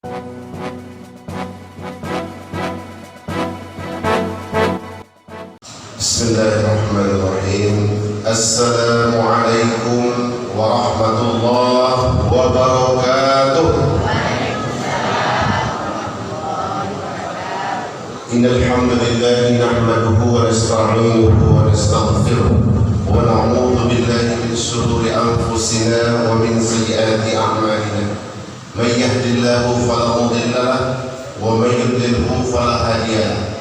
Bismillahirrahmanirrahim. Assalamualaikum warahmatullahi wabarakatuh. Innal hamdalillah nahmaduhu wa nasta'inuhu wa nastaghfiruh wa na'udzu billahi min shururi anfusina wa min sayyiati a'malina. May yahdihillahu fala mudilla lahu wa may yudlilhu fala hadiya lahu.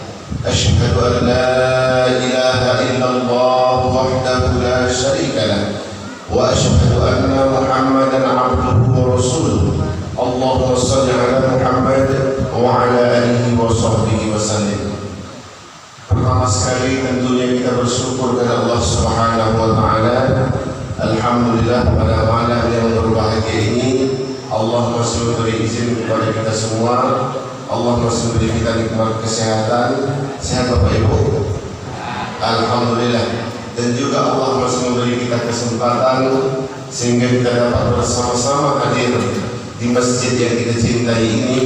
أشهد أن لا إله إلا الله وحده لا شريك له وأشهد أن محمدا عبده ورسوله اللهم صل على محمد وعلى آله وصحبه وسلم. Pertama sekali tentunya kita bersyukur kepada Allah Subhanahu wa taala. Alhamdulillah pada malam yang berbahagia ini Allah masih memberi izin kepada kita semua. Allah masih memberi kita nikmat kesehatan. Sehat Bapak Ibu? Alhamdulillah. Dan juga Allah masih memberi kita kesempatan sehingga kita dapat bersama-sama hadir di masjid yang kita cintai ini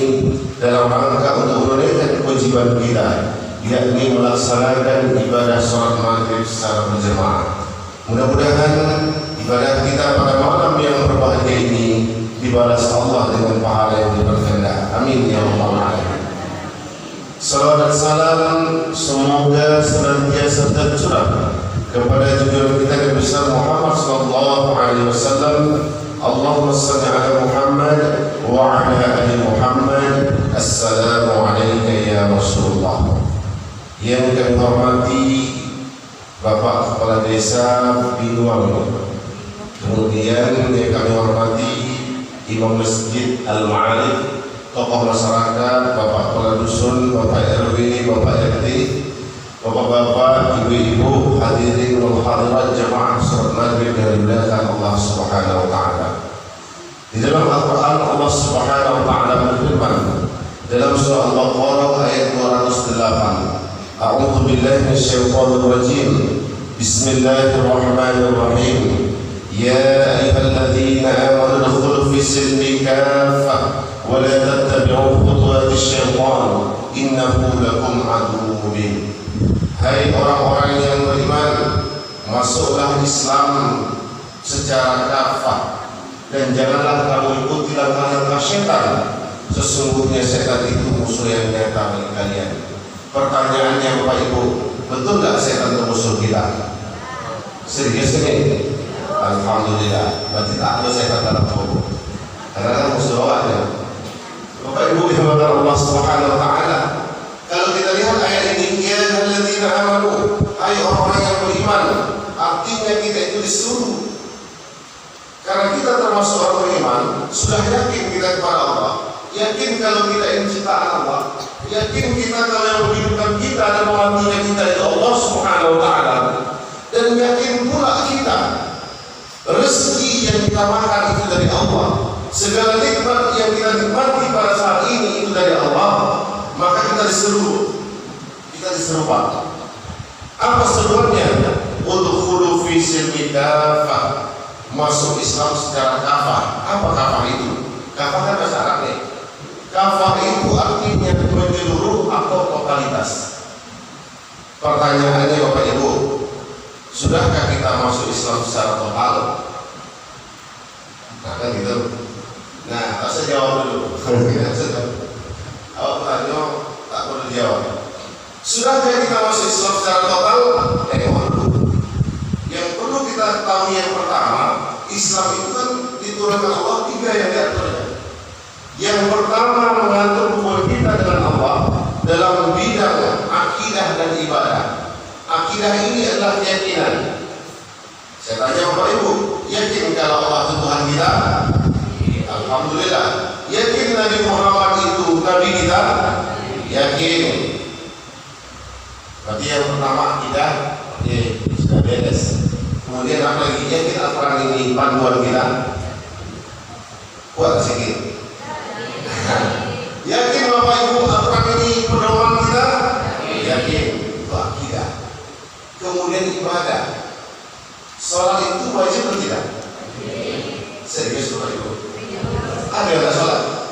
dalam rangka untuk menunaikan kewajiban kita, yakni melaksanakan ibadah sholat maghrib secara berjamaah. Mudah-mudahan ibadah kita pada malam yang berbahagia ini dibalas Allah dengan pahala yang berkehendak. Amin ya rabbal alamin. Salawat dan salam semoga senantiasa tercurah kepada junjungan kita Nabi besar Muhammad sallallahu alaihi wasallam. Allahumma shalli ala Muhammad wa ala ali Muhammad. Assalamu alayka ya Rasulullah. Yang kami hormati Bapak Kepala Desa Binuang, kemudian yang kami hormati Imam Masjid Al-Ma'arif, tokoh masyarakat, Bapak Kepala Dusun, Bapak RW, Bapak RT, Bapak-bapak, ibu-ibu, hadirin wal hadirat jamaah salat maghrib yang dimuliakan Allah Subhanahu wa taala. Di dalam Al-Qur'an Allah Subhanahu wa taala berfirman dalam surah Al-Baqarah ayat 208. A'udzu billahi minasyaitonir rajim. Bismillahirrahmanirrahim. Ya ayyuhalladzina amanu udkhulu fi silmi kaffah wa la tattabi'u khutuwatis syaitan innahu lakum aduwwun mubin. Hai orang-orang yang beriman, masuklah Islam secara kafah dan janganlah kamu ikuti langkah-langkah syaitan. Sesungguhnya syaitan itu musuh yang nyata bagi kalian. Pertanyaannya Bapak Ibu, betul nggak setan itu musuh kita? Serius ini? Alhamdulillah, berarti tak ada setan dalam tubuh. Karena musuh awalnya. Bapak Ibu yang Allah Subhanahu wa taala. Kalau kita lihat ayat ini, ya alladzina amanu, hai orang yang beriman, artinya kita itu disuruh. Karena kita termasuk orang beriman, sudah yakin kita kepada Allah, yakin kalau kita ini ciptaan Allah, yakin kita kalau yang menghidupkan kita dan mematikan kita itu Allah Subhanahu wa taala, dan yakin pula kita rezeki yang kita makan itu dari Allah, segala nikmat yang kita nikmati pada saat ini itu dari Allah. Maka kita disuruh Pak. Apa seruannya? Udkhulu fi silmi kafah, masuk Islam secara kafah. Apa kafah itu? Kafah kan bahasa Arabnya. Kafah itu artinya menyeluruh atau totalitas. Pertanyaannya Bapak Ibu, sudahkah kita masuk Islam secara total? Nah kan gitu. Nah, saya jawab dulu. Awak tanya, tak perlu jawab. Sudahkah kita masuk Islam secara total? Yang perlu kita ketahui yang pertama, Islam itu kan diturunkan Allah 3 yang diaturnya. Yang pertama mengatur hubungan kita dengan Allah dalam bidang akidah dan ibadah. Akidah ini adalah keyakinan. Saya tanya Bapak Ibu, yakin kalau Allah itu Tuhan kita? Alhamdulillah. Yakin Nabi Muhammad itu Nabi kita? Yakin. Berarti yang pertama akidah, sudah beres. Kemudian apa lagi? Yakin Al-Quran ini panduan kita? Kuat sedikit. Yakin Bapak Ibu Al-Quran ini pedoman kita? Yakin. Itu akidah. Kemudian ibadah. Sholat itu wajib atau tidak? Serius Bapak Ibu? Ada yang sholat?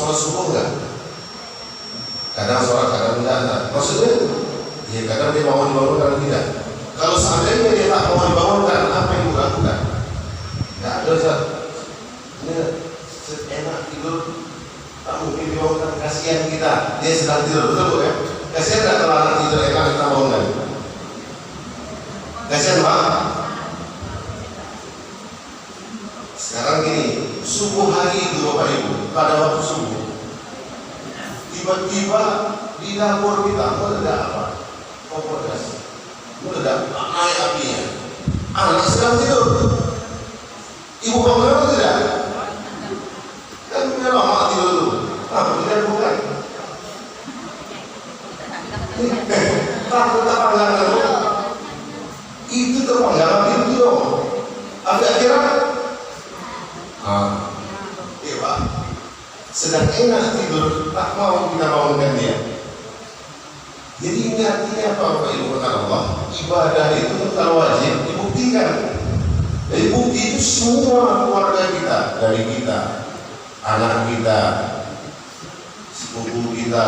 sholat subuh enggak? Kadang sholat, kadang enggak. Maksudnya, ya kadang dia mau dibangun, kadang tidak. Kalau seandainya dia tak mau dibangunkan, apa yang dia lakukan? Enggak ada, Ustaz. Ini enak tidur, tak mungkin dibangunkan. Kasihan kita, dia sedang tidur, betul Bu ya? Kasihan enggak kalau anak tidur enak kita bangunkan? Kasihan Pak? Sekarang gini, subuh hari itu Bapak Ibu, pada waktu subuh, tiba-tiba di dapur kita meledak apa? Kompor gas, meledak, naik apinya. Anak sedang tidur, ibu bangun atau tidak? Kan punya lama tidur dulu. Tidak bukan. Takut terpanggang dulu. Itu terpanggang pintu dong. Akhirnya, iya Pak. Sedang enak tidur, tak mau kita bangunkan dia. Jadi ini artinya apa Bapak Ibu kata Allah? Ibadah itu kalau wajib dibuktikan. Jadi bukti itu semua keluarga kita, dari kita, anak kita, sepupu kita,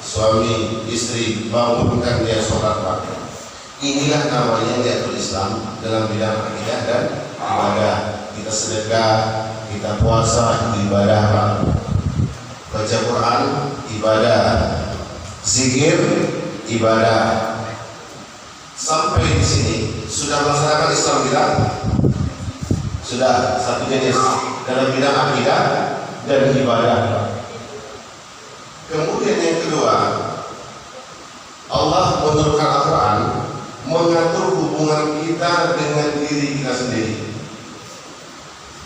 suami, istri, bangunkan dia sholat Pak. Inilah namanya diatur Islam dalam bidang akidah dan ibadah. Kita sedekah, kita puasa, ibadah Pak. Baca Quran, ibadah. Zikir, ibadah. Sampai di sini sudah melaksanakan Islam kita? Sudah satu jenis dalam bidang akidah dan ibadah. Kemudian yang kedua, Allah menurunkan Al-Quran mengatur hubungan kita dengan diri kita sendiri.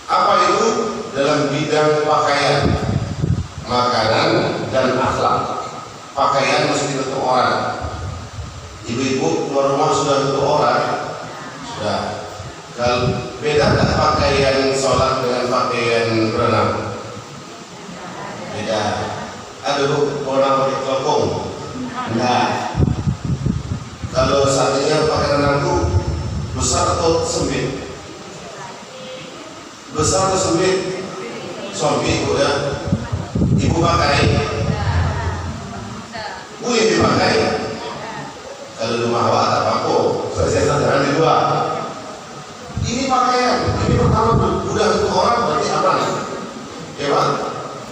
Apa itu? Dalam bidang pakaian, makanan, dan akhlak. Pakaian mesti untuk orang. Ibu-ibu keluar rumah sudah untuk orang? Sudah. Kalau beda tak pakaian sholat dengan pakaian berenang? Beda. Aduh, orang pakai kelopong? Enggak. Kalau saatnya pakaian renang itu besar atau sempit? Besar atau sempit? Sempit Bu ya. Ibu pakai? Bu yang dipakai? Kalau rumah awak tak pakai, saya jangan di luar. Ini pakaian, ini pertama udah untuk orang berarti apa nih? Ya Pak,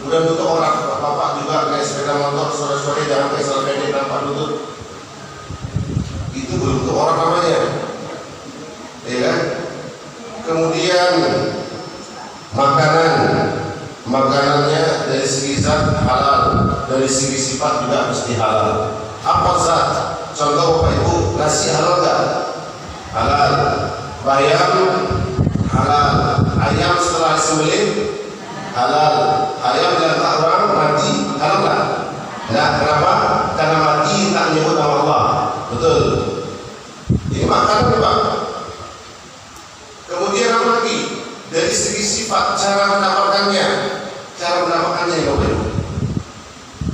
udah untuk orang. Bapak juga naik sepeda motor sore-sore jangan pakai celana pendek nampak lutut. Itu belum untuk orang namanya, ya kan? Kemudian makanannya dari segi zat halal, dari segi sifat juga mesti halal. Apa zat? Contoh Bapak Ibu, nasi halal nggak? Halal. Bayam halal. Ayam setelah disembelih halal. Ayam diletak orang mati halal nggak? Nggak. Kenapa? Karena mati tak menyebut nama Allah. Betul. Ini makanan Pak. Kemudian apa lagi? Dari segi sifat, cara mendapatkannya. Cara mendapatkannya ya Bapak Ibu.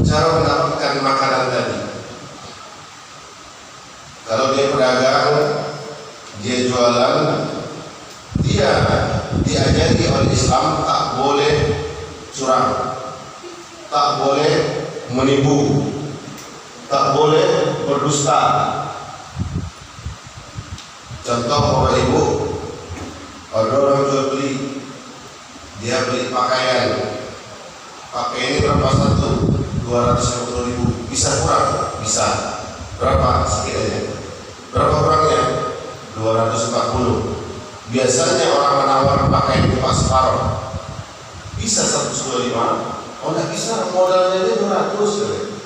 Cara mendapatkan makanan tadi. Kalau dia pedagang, dia jualan, dia diajari oleh Islam tak boleh curang, tak boleh menipu, tak boleh berdusta. Contoh Bapak Ibu, ada orang jual beli, dia beli pakaian ini berapa satu? 250.000. Bisa kurang? Bisa. Berapa? Sedikit aja. Berapa kurangnya? 240. Biasanya orang menawar pakaian itu pas separuh. Bisa 125. Oh enggak bisa, modalnya dia 200.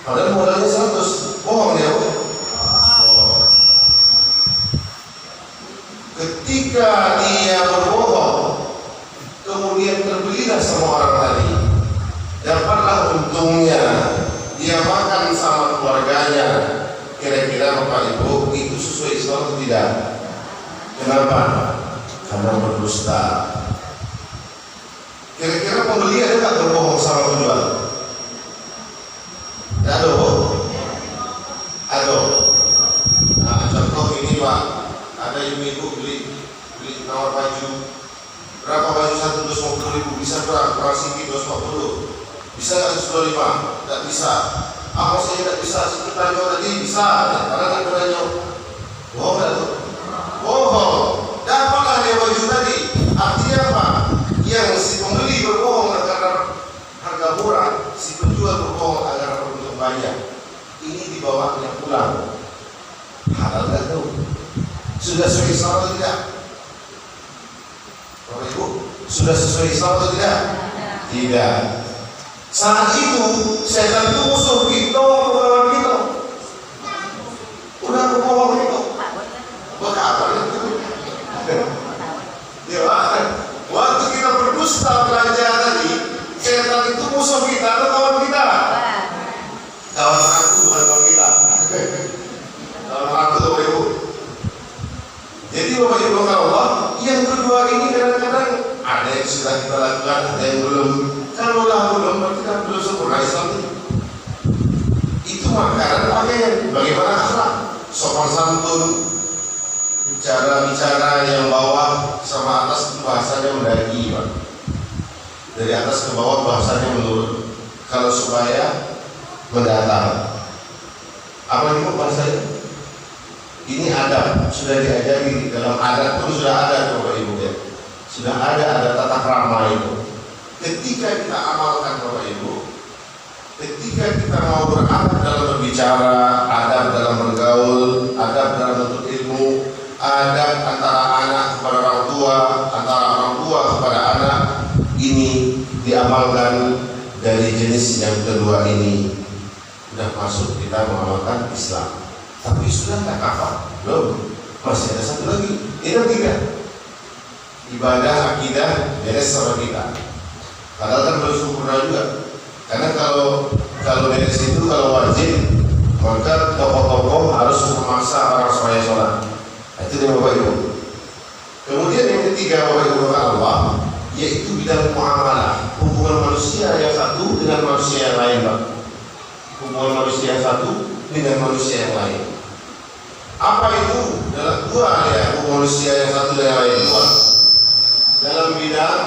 Padahal modalnya 100. Bohong ya Bu? Bohong. Ketika dia berbohong, kemudian terbelilah sama orang tadi, dapatlah untungnya, dia makan sama keluarganya. Kira-kira Bapak Ibu itu sesuai Islam atau tidak? Kenapa? Karena berdusta. Kira-kira pembeli ada nggak berbohong sama penjual? Ada Bu? Ada. Nah, contoh ini Pak, ada ibu-ibu beli nawar baju. Berapa baju? 150.000. Bisa berapa? Kurang sedikit 240. Bisa nggak 125? Tidak bisa. Apa saya tidak bisa? Kita juga tadi bisa. Karena kan katanya bohong nggak tuh? Bohong. Dapatlah dia baju tadi. Artinya apa? Yang si pembeli berbohong karena harga murah, si penjual berbohong agar untuk banyak. Ini dibawanya pulang. Halal nggak tuh? Sudah sesuai Islam atau tidak? Bapak Ibu, sudah sesuai Islam atau tidak? Tidak. Saat itu setan itu musuh kita, bukan kita. Udah berbohong itu. Berapa itu? Ya, waktu kita berdusta belanja tadi, setan itu musuh kita atau kawan kita? Kawan aku bukan kawan kita. Kawan aku Bapak Ibu. Jadi Bapak Ibu Allah, yang kedua ini kadang-kadang ada yang sudah kita lakukan, ada yang belum. Kalau belum, berarti kan belum sempurna Islam itu. Itu makanan pakaian. Bagaimana akhlak? Sopan santun, bicara yang bawah sama atas itu bahasanya mendaki, Pak. Dari atas ke bawah bahasanya menurun. Kalau supaya mendatar. Apa itu bahasanya? Ini adab, sudah diajari dalam adat pun sudah ada Bapak Ibu ya. Sudah ada tata krama itu. Ketika kita amalkan Bapak Ibu, ketika kita mau beradab dalam berbicara, adab dalam bergaul, adab dalam menuntut ilmu, adab antara anak kepada orang tua, antara orang tua kepada anak, ini diamalkan dari jenis yang kedua ini. Sudah masuk kita mengamalkan Islam. Tapi sudah tak kafah? Belum. Masih ada satu lagi. Ini tiga. Ibadah, akidah, beres sama kita. Padahal kan belum sempurna juga. Karena kalau beres itu kalau wajib, maka tokoh-tokoh harus memaksa orang supaya sholat. Itu dia Bapak Ibu. Kemudian yang ketiga Bapak Ibu Allah, yaitu bidang muamalah, hubungan manusia yang satu dengan manusia yang lain, Pak. Hubungan manusia yang satu dengan manusia yang lain. Apa itu? Dalam dua ya, manusia yang satu dan yang lain dua. Dalam bidang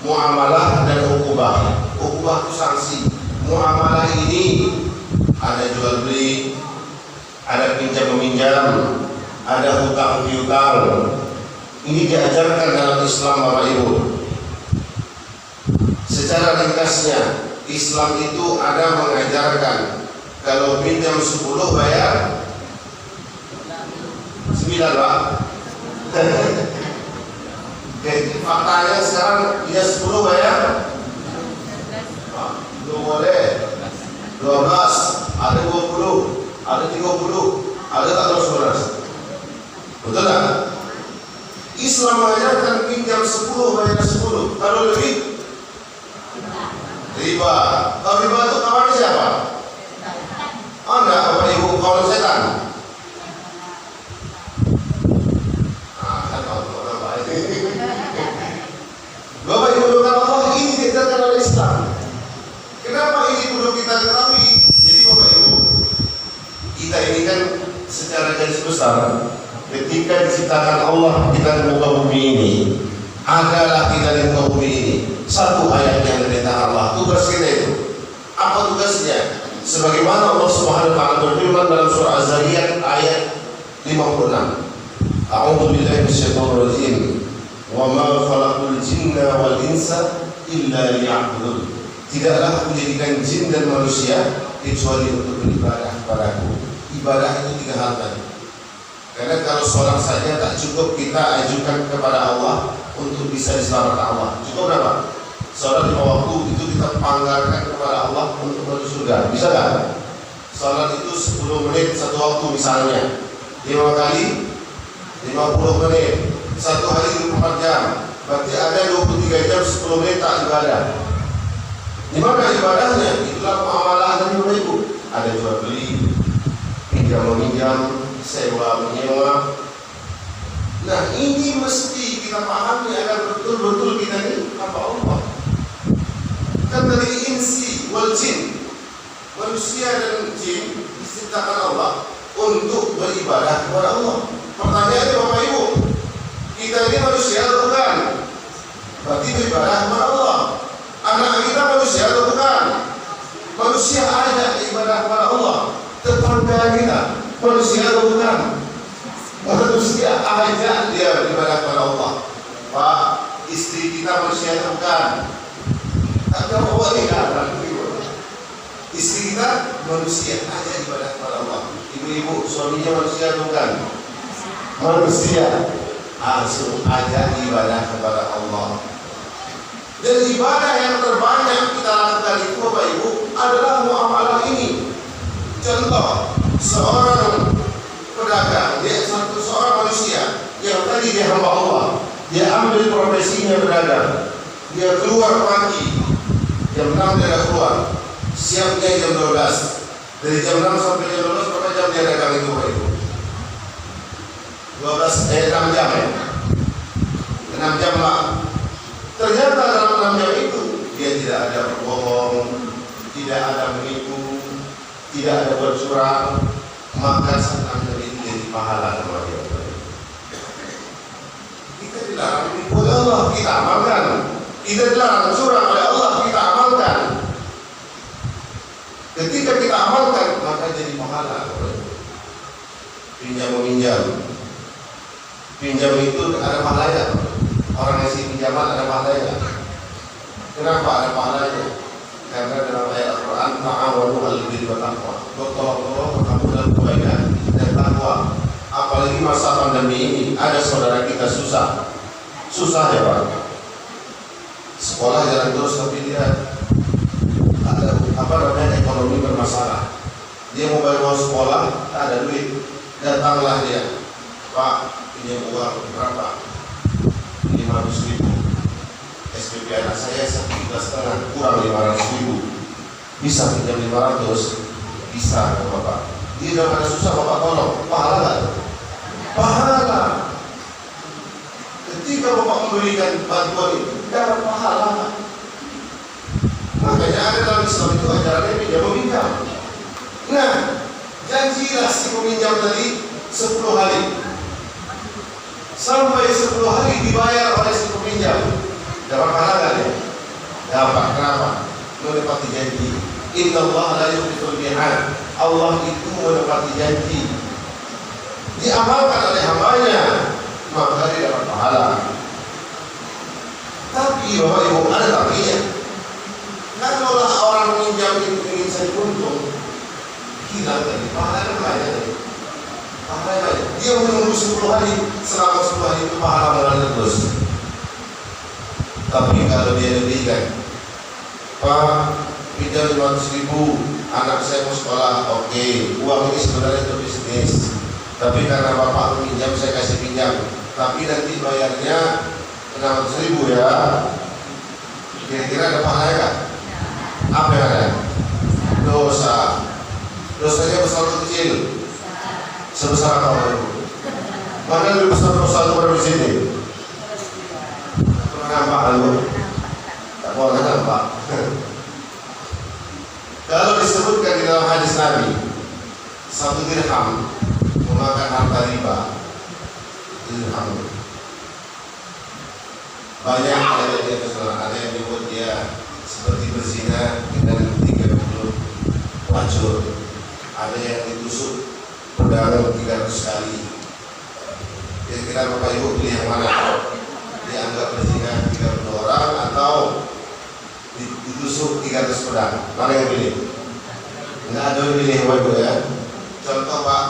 muamalah dan ukubah. Ukubah itu sanksi. Muamalah ini ada jual beli, ada pinjam meminjam, ada hutang piutang. Ini diajarkan dalam Islam Bapak Ibu. Secara ringkasnya, Islam itu ada mengajarkan kalau pinjam 10 bayar 9, Pak. Faktanya sekarang dia 10 bayar belum boleh 12, ada 20, ada 30, ada tak terus 11. Betul tak? Islam mengajarkan pinjam 10 bayar 10. Kalau lebih riba. Kalau riba itu kawannya siapa? Anda Bapak Ibu kawan setan. Bapak Ibu Allah, ini diajarkan oleh Islam. Kenapa ini perlu kita ketahui? Jadi Bapak Ibu, kita ini kan secara garis besar, ketika diciptakan Allah kita di muka bumi ini, adalah kita di muka bumi ini. Satu ayat yang perintah Allah, tugas kita itu. Apa tugasnya? Sebagaimana Allah Subhanahu wa taala berfirman dalam surah Az-Zariyat ayat 56. A'udzu billahi minasyaitonir rajim. Wa ma khalaqul jinna wal insa illa liya'budun. Tidaklah aku jadikan jin dan manusia kecuali untuk beribadah kepadaku. Ibadah itu 3 hal tadi. Karena kalau sholat saja tak cukup, kita ajukan kepada Allah untuk bisa diselamatkan Allah. Cukup berapa? Sholat 5 waktu itu kita panggarkan kepada Allah untuk masuk surga. Bisa nggak? Sholat itu 10 menit 1 waktu misalnya, 5 kali 50 menit, 1 hari 24 jam. Berarti ada 23 jam 10 menit tak ibadah. Di mana ibadahnya? Itulah muamalah dari Bapak Ibu. Ada jual beli, pinjam meminjam, sewa menyewa. Nah ini mesti kita pahami agar betul-betul kita ini apa Allah. Kan dari insi wal jin, manusia dan jin diciptakan Allah untuk beribadah kepada Allah. Pertanyaannya Bapak Ibu, kita ini manusia atau bukan? Berarti beribadah kepada Allah. Anak kita manusia atau bukan? Manusia aja ibadah kepada Allah. Tetangga kita manusia atau bukan? Manusia aja dia beribadah kepada Allah. Pak, istri kita manusia atau bukan? Tapi Allah ini ada. Istri kita manusia aja ibadah kepada Allah. Ibu-ibu suaminya manusia atau bukan? Manusia. Langsung aja ibadah kepada Allah. Dan ibadah yang terbanyak kita lakukan itu Bapak Ibu adalah muamalah ini. Contoh, seorang pedagang, dia seorang manusia yang tadi dia hamba Allah, dia ambil profesinya berdagang, dia keluar pagi, jam 6 dia keluar, siapnya jam 12, dari jam 6 sampai jam 12 berapa jam dia dagang itu Bapak Ibu? 6 jam ya? 6 jam lah. Ternyata dalam 6 jam itu dia tidak ada berbohong, tidak ada menipu, tidak ada bercurang, maka 6 jam itu jadi pahala sama dia. Kita dilarang menipu oleh Allah, kita amalkan. Kita dilarang curang oleh Allah, kita amalkan. Ketika kita amalkan, maka jadi pahala. Pinjam meminjam, pinjam itu ada pahalanya. Orang yang isi pinjaman ada pahalanya. Kenapa ada pahalanya? Karena dalam ayat Al-Quran ta'awanu 'alal birri wat taqwa. Bertolong-tolong berkamu dalam kebaikan dan takwa. Apalagi masa pandemi ini, ada saudara kita susah ya Pak. Sekolah jalan terus tapi dia ada ekonomi bermasalah. Dia mau bayar uang sekolah, tak ada duit. Datanglah dia, Pak, pinjam uang berapa? 500.000. SPP anak saya 1,5 kurang 500.000. Bisa pinjam 500? Bisa Bapak. Dia dalam ada susah Bapak tolong. Pahala nggak? Pahala. Ketika Bapak memberikan bantuan itu dapat pahala. Makanya ada dalam Islam itu ajarannya pinjam meminjam. Nah, janjilah si peminjam tadi 10 hari. Sampai 10 hari dibayar oleh si peminjam. Dapat pahala nggak ya? Dapat. Kenapa? Menepati janji. Inna Allah la yukhliful mi'ad. Allah itu menepati janji. Diamalkan oleh hambanya, maka dia dapat pahala. Tapi Bapak Ibu ada tapinya. Kalau orang meminjam itu ingin saya untung, hilang tadi pahala banyak tadi. Pahala banyak. Dia menunggu 10 hari, selama 10 hari itu pahala mengalir terus. Tapi kalau dia diberikan, Pak, pinjam 500.000, anak saya mau sekolah, oke, uang ini sebenarnya untuk bisnis. Tapi karena Bapak meminjam, saya kasih pinjam. Tapi nanti bayarnya 600.000 ya. Kira-kira ada pahala kan? Apa yang ada? Dosa. Dosanya besar atau kecil? Sebesar apa? Mana lebih besar dosa itu pada di sini? Nampak lalu? Tak boleh nampak. Kalau disebutkan di dalam hadis Nabi, 1 dirham memakan harta riba, dirham. Banyak ada yang dibuat dia seperti berzina dengan 30 pelacur. Ada yang ditusuk pedang 300 kali. Kira-kira Bapak Ibu pilih yang mana? Dianggap berzina 30 orang atau ditusuk 300 pedang? Mana yang pilih? Enggak ada yang pilih Bapak Ibu ya. Contoh Pak,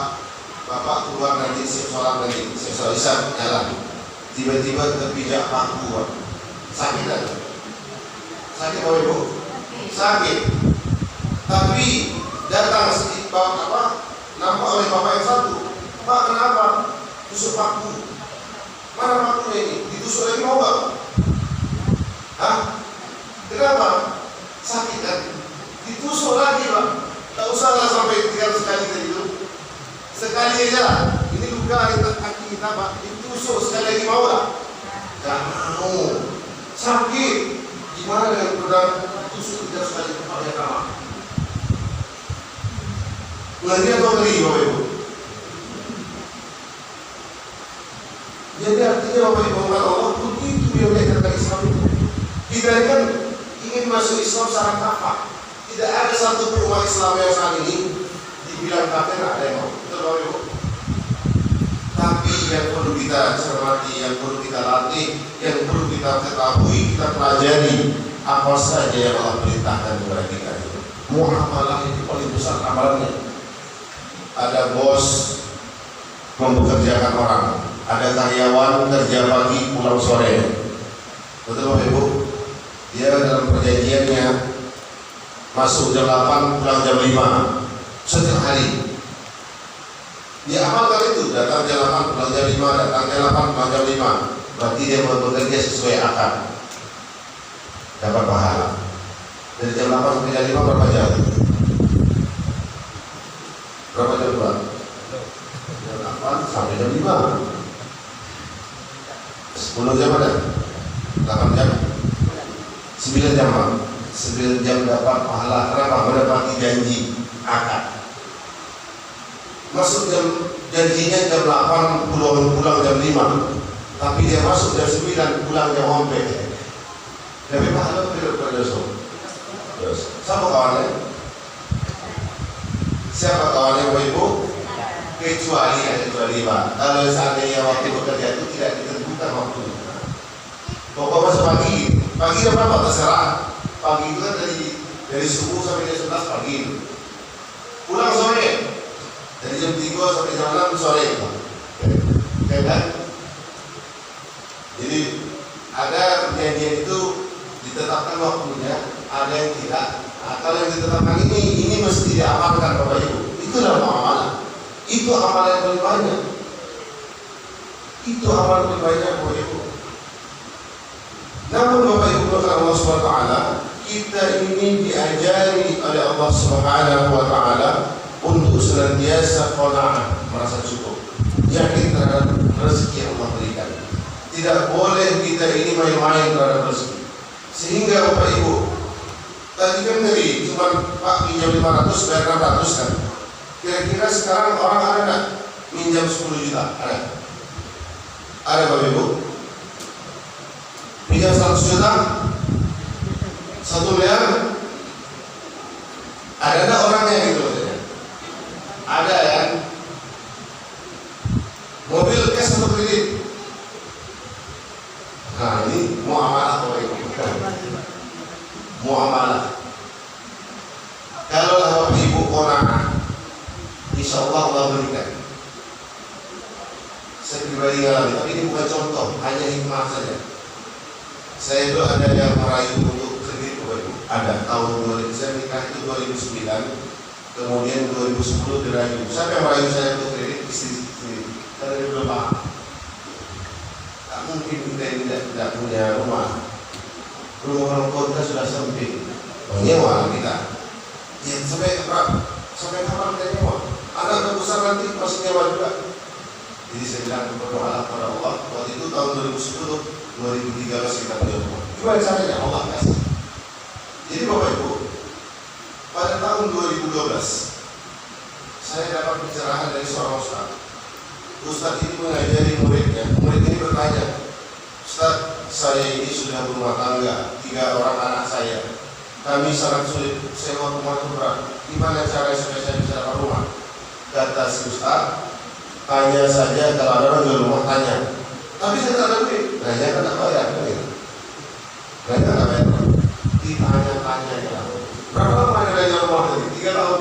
Bapak keluar nanti siap sholat nanti, siap sholat isya jalan. Tiba-tiba terpijak paku Pak. Sakit kan? Sakit Bapak Ibu? Sakit. Tapi datang sedikit Bapak nampak oleh Bapak yang satu. Pak, kenapa? Tusuk paku. Mana pakunya ini? Ditusuk lagi mau Pak? Hah? Kenapa? Sakit kan? Ditusuk lagi Pak. Tak usahlah sampai 300 kali tadi itu. Sekali aja lah. Ini luka kaki kita Pak. Ditusuk sekali lagi mau tak? Gak mau. Sakit. Gimana dengan pedang tusuk 300 kali Pak yang sama? Ngeri atau ngeri Bapak Ibu? Jadi artinya Bapak Ibu Allah begitu dia melihat tentang Islam itu. Kita kan ingin masuk Islam secara kafah. Tidak ada satu umat Islam yang saat ini dibilang kafir, ada yang mau. Betul Bapak Ibu? Tapi yang perlu kita cermati, yang perlu kita latih, yang perlu kita ketahui, kita pelajari apa saja yang Allah perintahkan kepada kita. Muamalah itu paling besar amalannya. Ada bos mempekerjakan orang, ada karyawan kerja pagi pulang sore. Betul Bapak Ibu? Dia dalam perjanjiannya masuk jam 8 pulang jam 5 setiap hari. Dia amalkan itu, datang jam 8 pulang jam 5, datang jam 8 pulang jam 5. Berarti dia bekerja sesuai akad, dapat pahala. Dari jam 8 sampai jam 5 berapa jam? Berapa jam pulang? Jam 8 sampai jam 5. 10 jam ada? 8 jam? 9 jam, Pak. 9 jam dapat pahala. Kenapa? Mendapati janji akad. Masuk janjinya jam 8 pulang jam 5, tapi dia masuk jam 9 pulang jam 4. Lebih pahala tidak pada terus. Siapa kawannya? Siapa kawannya Bapak Ibu? Kecuali Pak. Kalau seandainya waktu bekerja itu tidak ditentukan waktu. Pokoknya masuk pagi jam berapa terserah. Pagi itu kan dari subuh sampai jam 11 pagi. Pulang sore dari jam 3 sampai jam 6 sore. Kan? Jadi ada perjanjian itu ditetapkan waktunya, ada yang tidak. Nah, kalau yang ditetapkan ini mesti diamalkan Bapak Ibu. Itu adalah amalan. Itu amalan yang paling banyak. Itu amalan paling banyak Bapak Ibu. Namun Bapak Ibu kata Allah SWT, kita ini diajari oleh Allah SWT untuk senantiasa qanaah, merasa cukup, yakin terhadap rezeki yang Allah berikan. Tidak boleh kita ini main-main terhadap rezeki. Sehingga Bapak Ibu, tadi kan dari cuma Pak minjam 500 bayar 600 kan. Kira-kira sekarang orang ada nggak minjam 10 juta? Ada? Ada Bapak Ibu? Minjam 100 juta? 1 miliar? Ada nggak orangnya gitu? Ada ya? Mobil cash atau kredit? Nah ini muamalah Bapak Ibu. Muamalah. Kalau Bapak Ibu qanaah, insya Allah berikan. Saya pribadi ngalami, tapi ini bukan contoh, hanya hikmah saja. Saya dulu ada yang merayu untuk kredit Bapak Ibu. Ada tahun 2000, saya nikah itu 2009, kemudian 2010 dirayu. Siapa yang merayu saya untuk kredit? Istri. Karena dia belum paham. Tak mungkin kita ini tidak punya rumah. Rumah kota sudah sempit. Menyewa kita. Ya sampai kapan kita nyewa? Anak besar nanti masih nyewa juga. Jadi saya bilang berdoa kepada Allah. Waktu itu tahun 2010, 2013 kita punya rumah. Gimana caranya? Allah kasih. Jadi Bapak Ibu, pada tahun 2012 saya dapat pencerahan dari seorang ustaz. Ustaz ini mengajari muridnya. Murid ini bertanya, Ustaz, saya ini sudah berumah tangga, 3 orang anak saya. Kami sangat sulit sewa rumah itu berat. Gimana cara supaya saya bisa dapat rumah? Kata si Ustaz, tanya saja kalau ada orang jual rumah, tanya. Tapi saya tak ada duit. Nah, saya kan tak bayar. Saya tak bayar. Ditanya-tanya ya. Berapa lama ada jual rumah tadi? 3 tahun.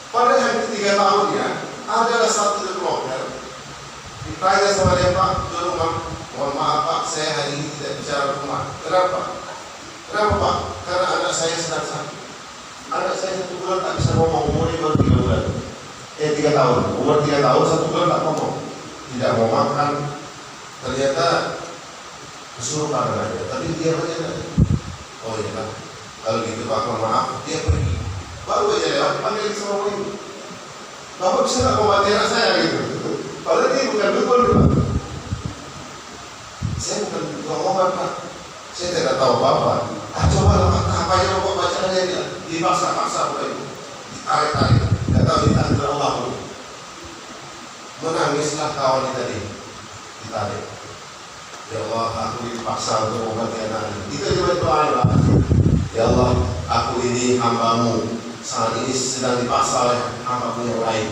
Pada yang 3 tahun ya, adalah satu developer. Ditanya sama dia, Pak, jual rumah. Mohon maaf Pak, saya hari ini tidak bicara rumah. Kenapa? Kenapa Pak? Karena anak saya sedang sakit. Anak saya 1 bulan tak bisa ngomong, umurnya baru 3 bulan. 3 tahun. Umur 3 tahun, 1 bulan tak ngomong. Tidak mau makan. Ternyata kesurupan anaknya. Tapi dia aja. Oh iya Pak, kalau gitu Pak, mohon maaf, dia pergi. Baru aja lewat, panggil sama orang ini. Bapak bisa nggak mengobati anak saya gitu? Padahal dia bukan dukun Pak. Saya bukan tukang obat Pak. Saya tidak tahu apa-apa. Coba apa yang Bapak baca aja dia. Dipaksa-paksa Bapak Ibu. Ditarik-tarik. Tidak tahu ditakdir Allah. Menangislah kawan tadi. Ditarik. Ya Allah, aku dipaksa untuk mengobati anak ini. Kita juga doa Pak. Ya Allah, aku ini hambamu saat ini sedang dipaksa oleh hambamu yang lain.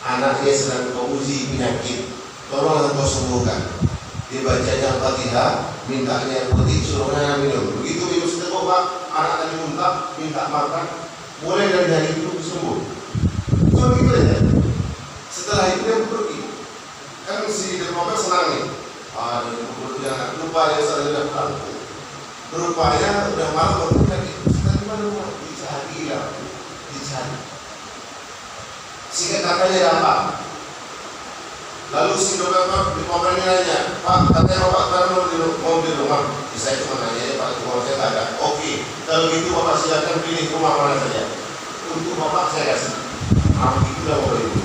Anaknya sedang kau uji penyakit, tolong engkau sembuhkan. Dia bacanya Al-Fatihah, mintanya yang putih, suruhnya minum. Begitu minum seteguk Pak, anak tadi muntah, minta makan, mulai dari hari itu sembuh. Cuma gitu aja. Setelah itu dia pergi. Kan si demokrat senang nih. Dia lupa ya saya sudah pulang. Rupanya udah malam baru lagi. Tadi mana rumah? Dicari lah, dicari. Singkat katanya dapat. Lalu si dokter di mobil ini nanya, Pak, katanya Bapak sekarang mau di rumah. Saya cuma nanya aja Pak, rumah saya tak ada. Oke, kalau gitu Bapak silakan pilih rumah mana saja. Untuk Bapak saya kasih. Itulah Bapak Ibu.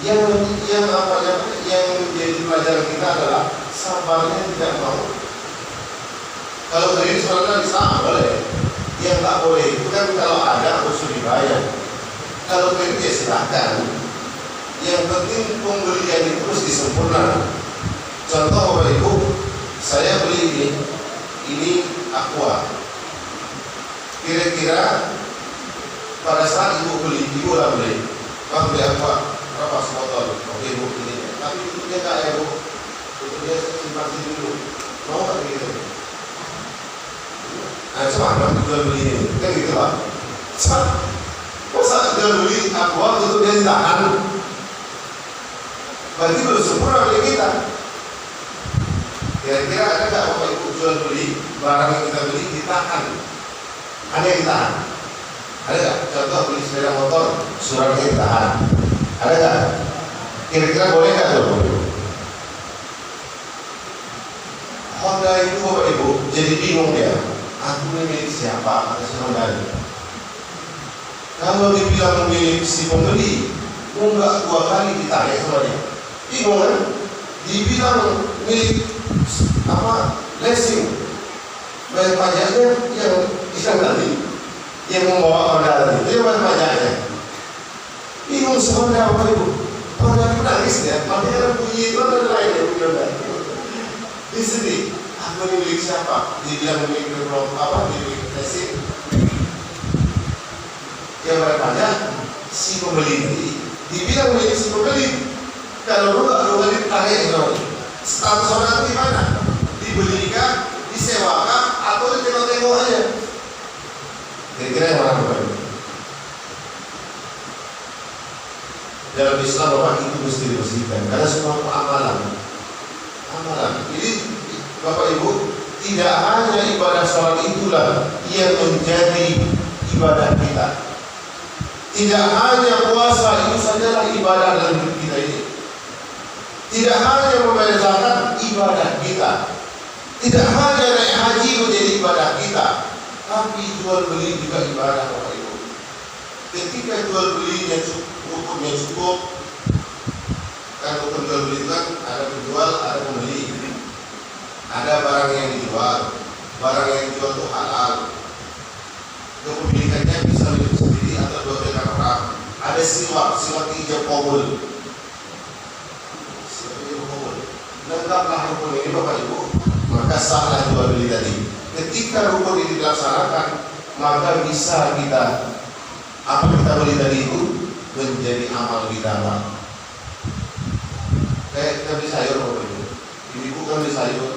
Yang jadi pelajaran kita adalah sabarnya tidak mau. Kalau dari saudara bisa boleh. Yang tak boleh itu kan kalau ada usul dibayar. Kalau kredit ya silakan. Yang penting pembelian itu harus disempurnakan. Contoh Bapak Ibu, saya beli ini Aqua. Kira-kira pada saat ibu beli, ibu lah beli. Pak beli Aqua, berapa sebotol? Oke ibu ini. Tapi tutupnya enggak ya bu? Tutupnya simpan dulu. Mau nggak begitu? Nah coba jual beli ini, kan gitu lah. Masa jual beli Aqua tutupnya ditahan? Berarti belum sempurna beli kita. Kira-kira ada nggak Bapak Ibu jual beli barang yang kita beli ditahan? Ada yang ditahan? Ada nggak? Contoh beli sepeda motor, suratnya ditahan. Ada nggak? Kira-kira boleh nggak tuh Bapak Ibu? Honda itu Bapak Ibu jadi bingung dia. Aku ini milik siapa? Kata si Honda. Kalau dibilang milik si pembeli, enggak 2 kali ditanya sama dia. Bingung kan? Dibilang milik leasing, bayar pajaknya yang tadi, yang membawa Honda tadi, itu yang bayar pajaknya. Bingung sebenarnya Bapak Ibu. Honda itu nangis ya, makanya bunyi itu ada lain yang Honda. Di sini, aku ini milik siapa? Dibilang milik milik leasing. Yang bayar pajak si pembeli tadi, dibilang milik si pembeli. Kalau lu beli terakhir status orang itu gimana? Dibelikan, disewakan, atau ditengok-tengok aja? Kira-kira yang mana Bapak Ibu? Dalam Islam Bapak itu mesti dibersihkan karena semua amalan. Jadi Bapak Ibu, tidak hanya ibadah sholat itulah yang menjadi ibadah kita. Tidak hanya puasa itu sajalah ibadah dalam hidup kita ini. Tidak hanya membayar zakat ibadah kita. Tidak hanya naik haji menjadi ibadah kita. Tapi jual beli juga ibadah Bapak Ibu. Ketika jual belinya rukunnya cukup, kan rukun jual beli itu kan ada penjual, ada pembeli. Ada barang yang dijual, barang yang dijual itu halal. Kepemilikannya bisa milik sendiri atau dua dengan orang. Ada siwak ijab qabul. Lengkaplah rukun ini Bapak Ibu, maka sahlah jual beli tadi. Ketika rukun ini dilaksanakan, maka bisa kita apa yang kita beli tadi itu menjadi amal kita Pak. Kayak kita beli sayur Bapak Ibu, ibu kan beli sayur,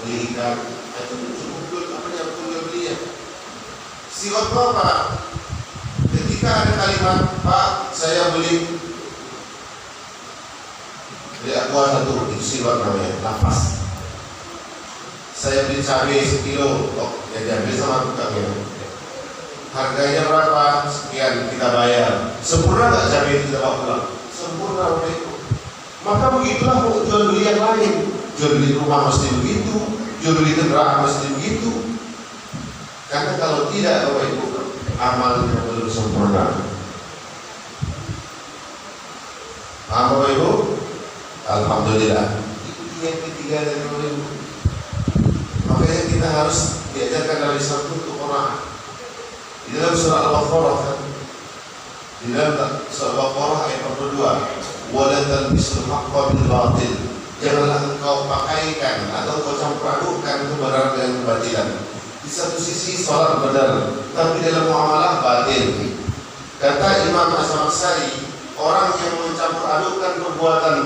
beli ikan, itu cukup apa yang jual beli ya. Siwak Bapak, ketika ada kalimat Pak saya beli Aqua satu siwak namanya nafas. Saya beli cabai sekilo, ya diambil sama tukangnya. Harganya berapa? Sekian kita bayar. Sempurna nggak cabai itu kita bawa pulang? Sempurna Bapak Ibu. Maka begitulah jual beli yang lain. Jual beli rumah mesti begitu, jual beli kendaraan mesti begitu. Karena kalau tidak Bapak Ibu, amalnya belum sempurna. Paham Bapak Ibu? Alhamdulillah. Itu yang ketiga dari Bapak Ibu. Makanya kita harus diajarkan dari Islam untuk orang. Di dalam surah Al-Baqarah kan, di dalam surah Al-Baqarah ayat 42, wala talbisul haqqa bil batil. Janganlah engkau pakaikan atau engkau campur adukkan kebenaran dengan kebatilan. Di satu sisi sholat benar, tapi dalam muamalah batil. Kata Imam Asy-Syafi'i, orang yang mencampur adukkan perbuatan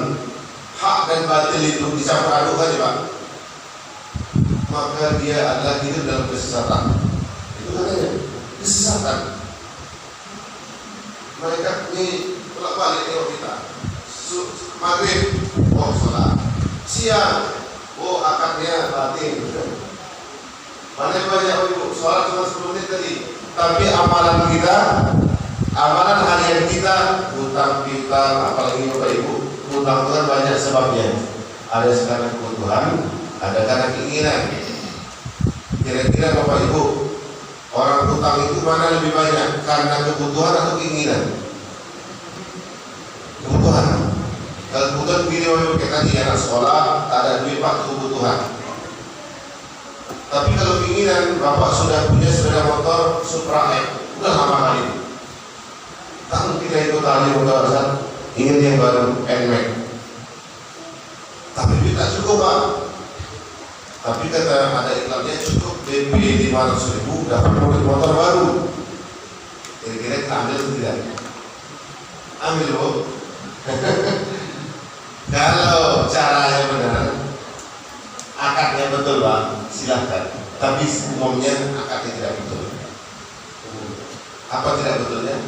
hak dan batil itu dicampur adukkan, Pak, maka dia adalah hidup dalam kesesatan. Itu katanya kesesatan. Mereka ini bolak balik tengok kita. Maghrib, oh sholat. Siang, oh akadnya batin. Mana banyak ibu sholat cuma 10 menit tadi, tapi amalan kita, amalan harian kita, hutang piutang, apalagi Bapak Ibu, hutang itu kan banyak sebabnya. Ada karena kebutuhan, ada karena keinginan. Kira-kira Bapak Ibu, orang hutang itu mana lebih banyak, karena kebutuhan atau keinginan? Kebutuhan. Kalau kebutuhan begini Bapak Ibu, kayak tadi anak sekolah, tak ada duit Pak, kebutuhan. Tapi kalau keinginan, Bapak sudah punya sepeda motor Supra X, udah lama kali. Tak mungkin itu tali motor Ustaz, ingin yang baru NMAX. Tapi duit tak cukup Pak. Tapi kata ada iklannya cukup DP 500.000 dapat motor baru. Kira-kira kita ambil atau tidak? Ambil Bu. Kalau caranya benar, akadnya betul Pak, silahkan. Tapi umumnya akadnya tidak betul. Apa tidak betulnya?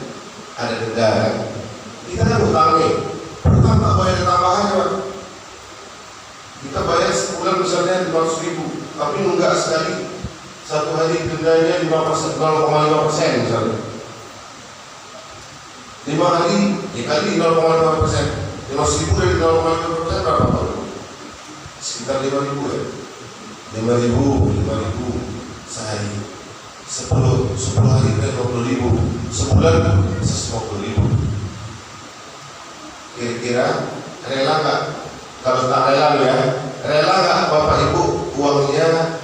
Ada denda. Kita kan hutang nih, hutang tak bayar tambahannya Pak. Kita bayar sebulan misalnya 500.000, tapi nunggak sekali. Satu hari dendanya 0,5% misalnya. 5 hari dikali 0,5%. 500.000 dari 0,5% berapa Pak? Sekitar 5.000 ya. 5.000 sehari. 10 hari kan 20.000. Sebulan 150.000. Kira-kira rela nggak? Kalau tak rela ya, rela nggak Bapak Ibu uangnya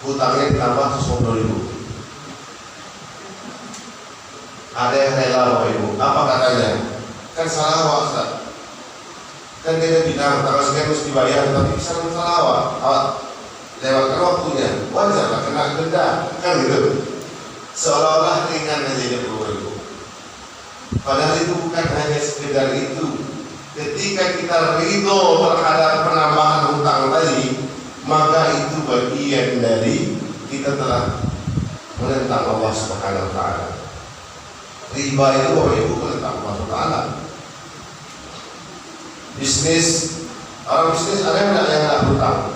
hutangnya ditambah 150.000? Ada yang rela Bapak Ibu? Apa katanya? Kan salah awak Ustaz. Kan dia bilang tanggal sekian mesti dibayar, tapi bisa salah awak lewatkan waktunya, wajar lah kena denda, kan gitu. Seolah-olah ringan aja dia Bapak Ibu. Padahal itu bukan hanya sekedar itu. Ketika kita ridho terhadap penambahan hutang tadi, maka itu bagian dari kita telah menentang Allah Subhanahu wa Ta'ala. Riba itu Bapak Ibu menentang Allah Subhanahu wa Ta'ala. Bisnis, orang bisnis ada yang nggak hutang?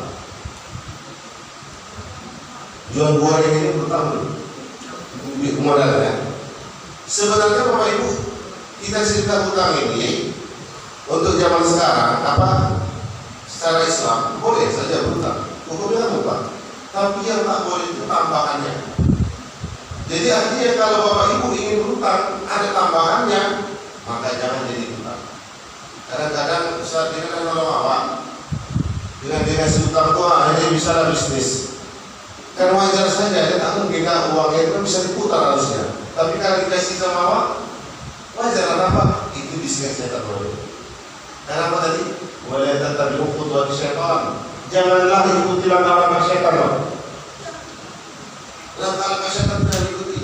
Jual buah yang ini hutang dulu, modalnya. Sebenarnya Bapak Ibu, kita cerita hutang ini untuk zaman sekarang apa? Secara Islam boleh saja berhutang, hukumnya bukan. Tapi yang tak boleh itu tambahannya. Jadi artinya kalau Bapak Ibu ingin berhutang ada tambahannya, maka jangan jadi hutang. Kadang-kadang saat ini kan nolong awak dengan dikasih hutang itu hanya bisa lah bisnis. Kan wajar saja, dia tak mungkin uangnya itu bisa diputar harusnya. Tapi kalau dikasih sama awak, wajar lah apa? Itu bisnisnya tak boleh. Kenapa tadi? Boleh tetap dihukum buat syaitan. Janganlah ikuti langkah-langkah syaitan loh. Langkah-langkah syaitan tidak diikuti.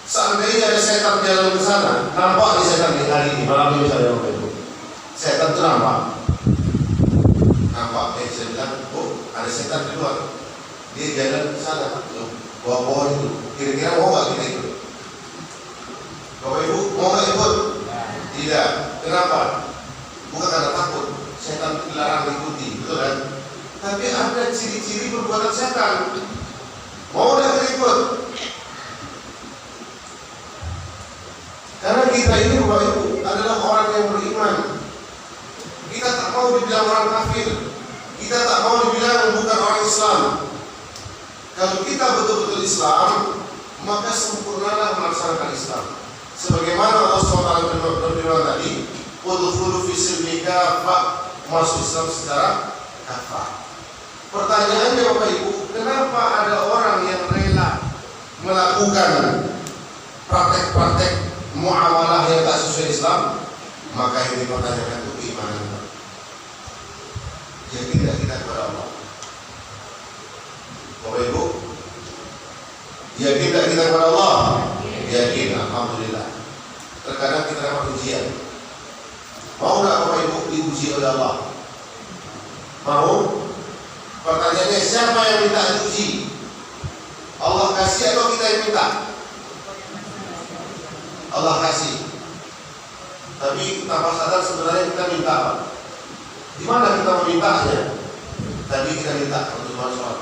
Seandainya ada setan jalan ke sana, nampak di setan di hari ini, malam ini misalnya Bapak Ibu. Setan itu nampak. Saya bilang, oh ada setan di luar. Dia jalan ke sana, bawa pohon itu. Kira-kira mau nggak kita ikut? Bapak Ibu mau nggak ikut? Tidak. Kenapa? Bukan karena takut. Setan itu dilarang diikuti, betul kan? Tapi ada ciri-ciri perbuatan setan. Mau nggak ikut? Karena kita ini Bapak Ibu adalah orang yang beriman. Kita tak mau dibilang orang kafir. Kita tak mau dibilang bukan orang Islam. Kalau kita betul-betul Islam, maka sempurnalah melaksanakan Islam. Sebagaimana Allah SWT berfirman tadi, udkhulu fi silmi kafah, masuk Islam secara kafah. Pertanyaannya Bapak Ibu, kenapa ada orang yang rela melakukan praktek-praktek muamalah yang tak sesuai Islam? Maka yang dipertanyakan itu keimanan. Jadi tidak kita kepada Allah. Bapak Ibu, yakin tak kita kepada Allah? Yakin, alhamdulillah. Terkadang kita dapat ujian. Mau nggak Bapak Ibu diuji oleh Allah? Mau? Pertanyaannya, siapa yang minta diuji? Allah kasih atau kita yang minta? Allah kasih. Tapi tanpa sadar sebenarnya kita minta apa? Di mana kita memintanya? Tadi kita minta untuk sholat.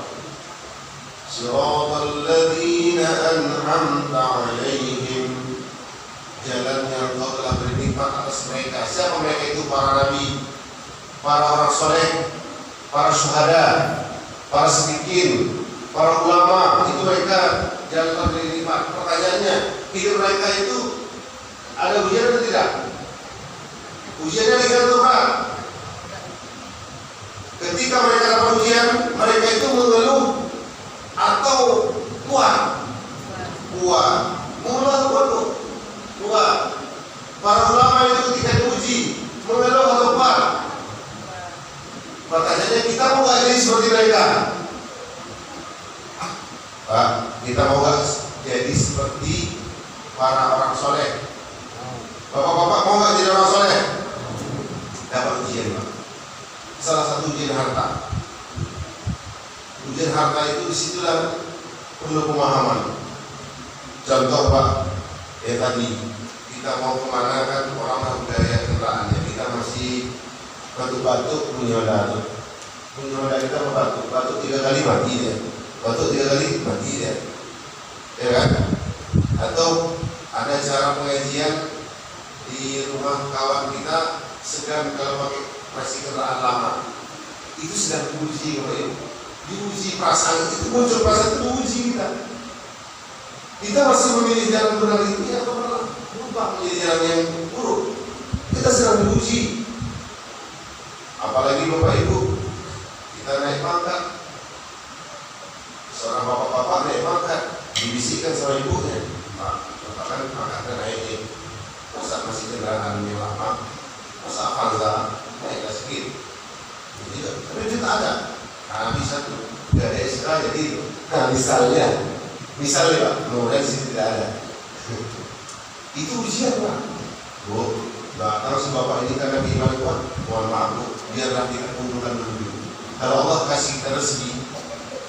Shiratal ladzina an'amta 'alaihim, jalan yang Engkau telah beri nikmat atas mereka. Siapa mereka itu? Para nabi, para orang soleh, para syuhada, para siddiqin, para ulama. Itu mereka jalan telah beri nikmat. Pertanyaannya, hidup mereka itu ada ujian atau tidak? Ujiannya digantung Pak. Ketika mereka dapat ujian, mereka itu mengeluh atau kuat? Kuat. Mengeluh atau kuat? Para ulama itu ketika diuji mengeluh atau kuat? Pertanyaannya, kita mau gak jadi seperti mereka? Pak, kita mau gak jadi seperti para orang soleh? Bapak-bapak mau gak jadi orang soleh? Dapat ujian Pak. Salah satu ujian harta. Ujian harta itu disitulah perlu pemahaman. Contoh Pak, tadi kita mau kemana kan orang budaya kendaraannya, kita masih batuk-batuk punya hoda. Punya hoda kita mau batuk 3 kali mati dia. Batuk 3 kali mati dia. Ya kan? Atau ada cara pengajian di rumah kawan kita, sedang kalau pakai masih kendaraan lama, itu sedang diuji Bapak Ibu. Diuji perasaan itu, muncul perasaan itu diuji kita. Kita masih memilih jalan benar ini atau malah berubah menjadi jalan yang buruk. Kita sedang diuji. Apalagi Bapak Ibu, kita naik pangkat. Seorang bapak-bapak naik pangkat, dibisikkan sama ibunya, Pak, katakan pangkatnya naik. Masa masih kendaraan yang lama? Masa Avanza naik sedikit? Tapi itu tak ada. Nah, bisa tuh, gak ada SK jadi itu. Nah, misalnya Pak, mudah sih tidak ada. Itu ujian Pak. Bu, datang si bapak ini karena beriman kuat. Mohon maaf Bu, biarlah kita kumpulkan dulu. Kalau Allah kasih kita rezeki,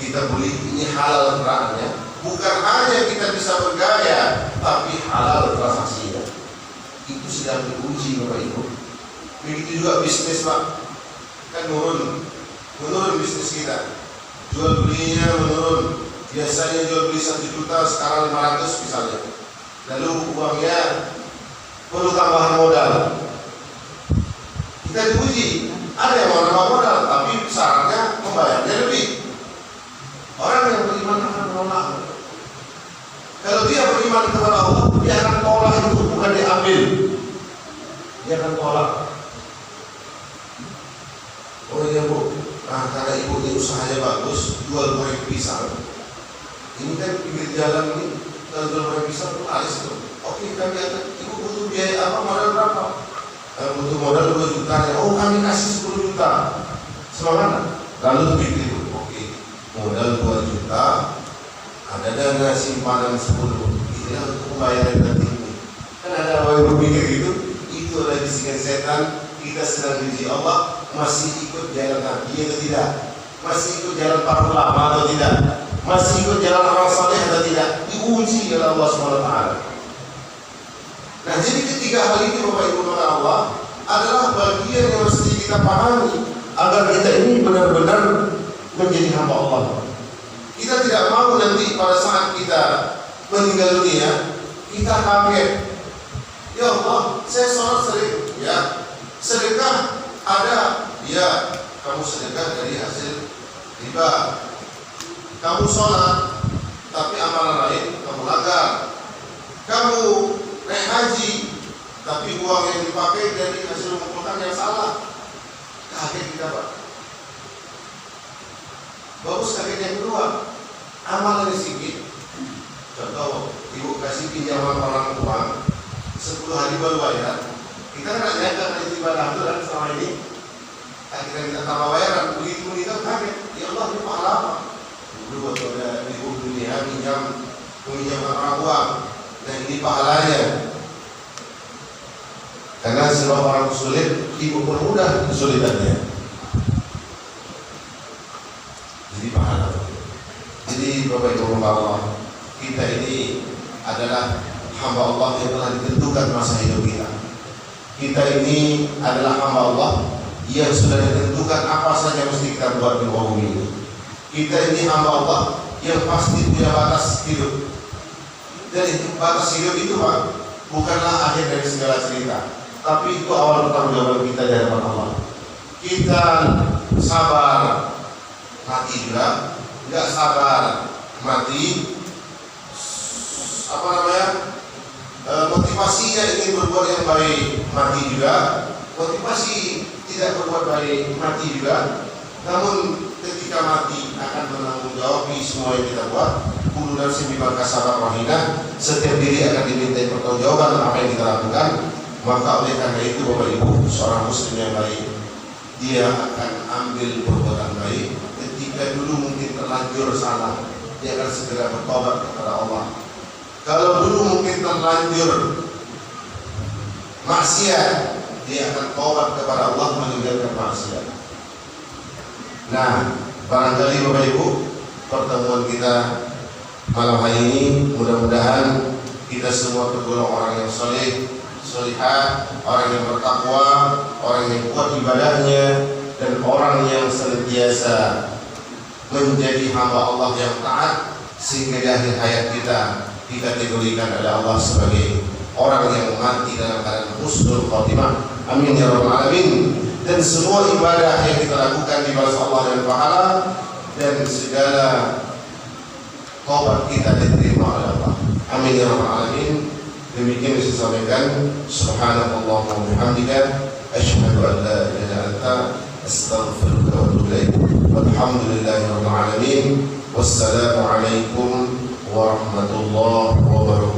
kita beli ini halal peraannya. Bukan hanya kita bisa bergaya, tapi halal transaksinya. Itu sedang diuji Bapak Ibu. Begitu juga bisnis Pak, kan menurun bisnis kita. Jual belinya menurun. Biasanya jual beli 1 juta, sekarang 500 misalnya. Lalu uangnya perlu tambahan modal. Kita diuji. Ada yang mau nambah modal, tapi syaratnya membayarnya lebih. Orang yang beriman akan menolak. Kalau dia beriman kepada Allah, dia akan tolak itu, bukan diambil. Dia akan tolak. Oh iya Bu, nah karena ibu ini usahanya bagus, jual goreng pisang. Ini kan pinggir jalan ini, kalau jual goreng pisang itu laris tuh. Oke, kami akan, ibu butuh biaya apa, modal berapa? Butuh modal 2 juta. Oh kami kasih 10 juta. Semangat. Lalu pikir itu, oke, modal 2 juta, ada dana simpanan 10. Inilah untuk pembayaran nanti. Kan ada orang yang berpikir gitu, itu adalah bisikan setan. Kita sedang diuji Allah, masih ikut jalan Nabi atau tidak? Masih ikut jalan para ulama atau tidak? Masih ikut jalan orang saleh atau tidak? Diuji oleh Allah SWT. Nah, jadi ketiga hal ini Bapak Ibu kata Allah adalah bagian yang mesti kita pahami agar kita ini benar-benar menjadi hamba Allah. Kita tidak mau nanti pada saat kita meninggal dunia kita kaget. Ya Allah, saya sholat sering, ya. Sedekah ada, ya. Kamu sedekah dari hasil riba. Kamu sholat, tapi amalan lain kamu langgar. Kamu naik haji, tapi uang yang dipakai dari hasil mengumpulkan yang salah. Kaget kita Pak. Bagus kaget yang kedua, amalannya sedikit. Contoh, ibu kasih pinjaman orang uang 10 hari baru bayar. Kita kan tidak nyangka dari ibadah itu dan selama ini kita minta tambah bayaran, begitu kita kaget. Ya Allah, ini pahala apa? dulu atau ada ibu dunia meminjamkan orang uang, dan ini pahalanya. Karena sebab orang sulit, ibu permudah kesulitannya. Jadi pahala. Jadi Bapak Ibu Allah, kita ini adalah hamba Allah yang telah ditentukan masa hidup kita. Kita ini adalah hamba Allah yang sudah ditentukan apa saja mesti kita buat di bumi ini. Kita ini hamba Allah yang pasti punya batas hidup. Dan batas hidup itu Pak, bukanlah akhir dari segala cerita, tapi itu awal pertanggungjawaban kita di hadapan Allah. Kita sabar mati juga, nggak sabar mati, motivasinya ingin berbuat yang baik mati juga, motivasi tidak berbuat baik mati juga. Namun ketika mati akan menanggung jawab semua yang kita buat. Kullu nafsin bima kasabat rahinah, setiap diri akan dimintai pertanggungjawaban apa yang kita lakukan. Maka oleh karena itu Bapak Ibu, seorang muslim yang baik, dia akan ambil perbuatan baik. Ketika dulu mungkin terlanjur salah, dia akan segera bertobat kepada Allah. Kalau dulu mungkin terlanjur maksiat, dia akan tobat kepada Allah meninggalkan maksiat. Nah, barangkali Bapak Ibu, pertemuan kita malam hari ini mudah-mudahan kita semua tergolong orang yang soleh, solihah, orang yang bertakwa, orang yang kuat ibadahnya, dan orang yang senantiasa menjadi hamba Allah yang taat, sehingga di akhir hayat kita dikategorikan oleh Allah sebagai orang yang mati dalam keadaan husnul khotimah. Amin ya rabbal alamin. Dan semua ibadah yang kita lakukan dibalas Allah dengan pahala, dan segala taubat kita diterima oleh Allah. Amin ya rabbal alamin. Demikian yang saya sampaikan. Subhanallah wa bihamdika, asyhadu an la ilaha illa anta, astaghfiruka wa atubu ilaik. Walhamdulillahi rabbil alamin. Wassalamu alaikum warahmatullahi wabarakatuh.